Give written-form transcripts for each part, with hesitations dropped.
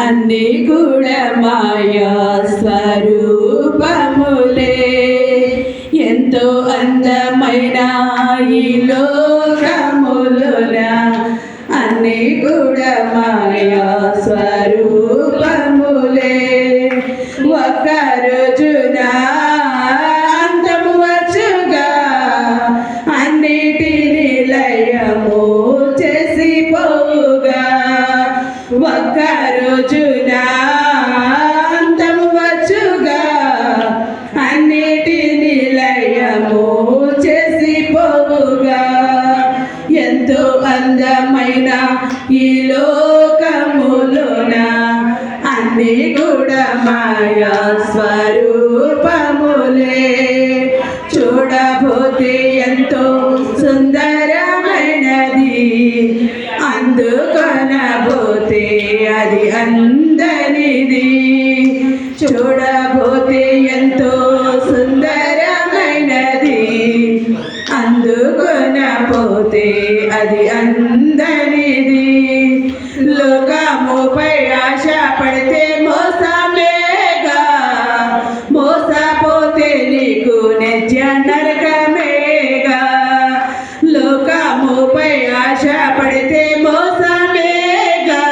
అన్ని కూడా మాయా స్వరూపములే. ఎంతో అందమైన ఈ లోకములోన అన్ని కూడా మాయా స్వరూపములే. ఒక్క రోజున అంతము వచ్చుగా అన్నిటిని లయము చేసి పోవుగా. ఒక్క రోజున అంతము వచ్చుగా అన్నిటిని లయము చేసి పోవుగా. ఎంతో అందమైన ఈ లోకములోన అన్ని కూడా మాయా స్వరూపములే. చూడబోతే ఎంతో సుందరమైనది, అందుకొనబోతే అది అందనిది. చూడబోతే ఎంతో సుందరమైనది, అందుకొనబోతే అది అందనిది. లోకముపై ఆశ పడితే మోసమేగా, మోసపోతే నీకు నిత్య నరకమేగా. లోకముపై ఆశ పడితే మోసమేగా,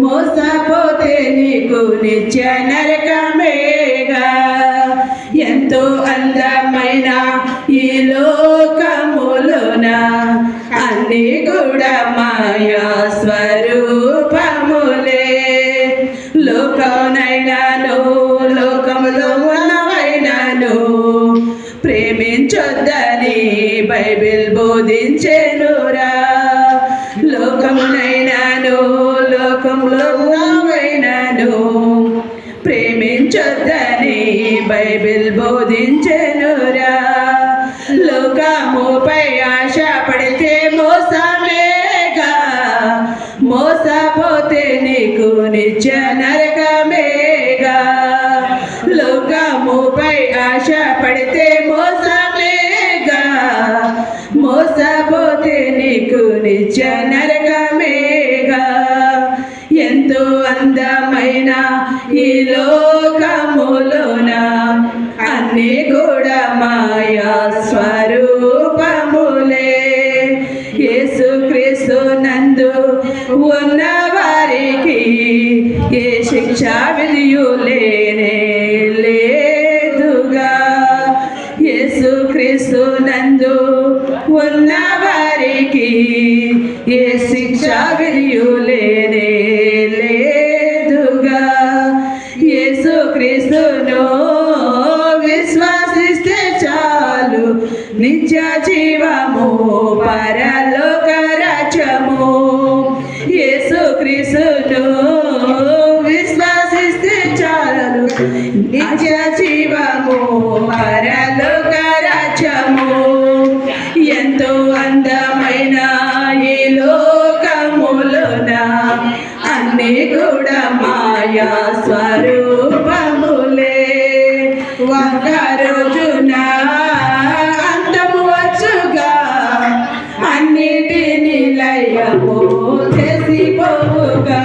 మోసపోతే నీకు నిత్య నరకమేగా. ఎంతో అందమైన ఈ లోకములోన అన్ని కూడా మాయా స్వరూపములే. లోకమునైనాను లోకములో ఉన్నవైనాను ప్రేమించొద్దని బైబిల్ బోధించెనురా. లోకమునైనాను లోకములో ఉన్నవైనాను ప్రేమించొద్దని బైబిల్ బోధించెనురా. లోకముపై ఆశ పడితే మోసమేగా, మోసపోతే నీకు నిత్య నరకమేగా. లోకముపై ఆశ పడితే మోసమేగా, మోసపోతే నీకు నిత్య నరకమేగా. ఎంతో అందమైన ఈ లోకములోన అన్ని కూడా మాయా స్వరూపములే. యేసుక్రీస్తు నందు ఉన్న వారికి ఏ శిక్ష విధియు లేనే లేదుగా. యేసుక్రీస్తు నందు ఉన్న వారికి ఏ శిక్ష విధియు లేనే లేదుగా. యేసుక్రీస్తును విశ్వసిస్తే చాలు నిత్య జీవము పరలోక రాజ్యము. యేసుక్రీస్తును విశ్వసిస్తే చాలు నిత్య జీవము పరలోక రాజ్యము. ఎంతో అందమైన ఈ లోకములోన అన్ని కూడా మాయా స్వరూపములే. ఒక్క రోజున అంతము వచ్చుగా అన్నిటిని లయము చేసి పోవుగా.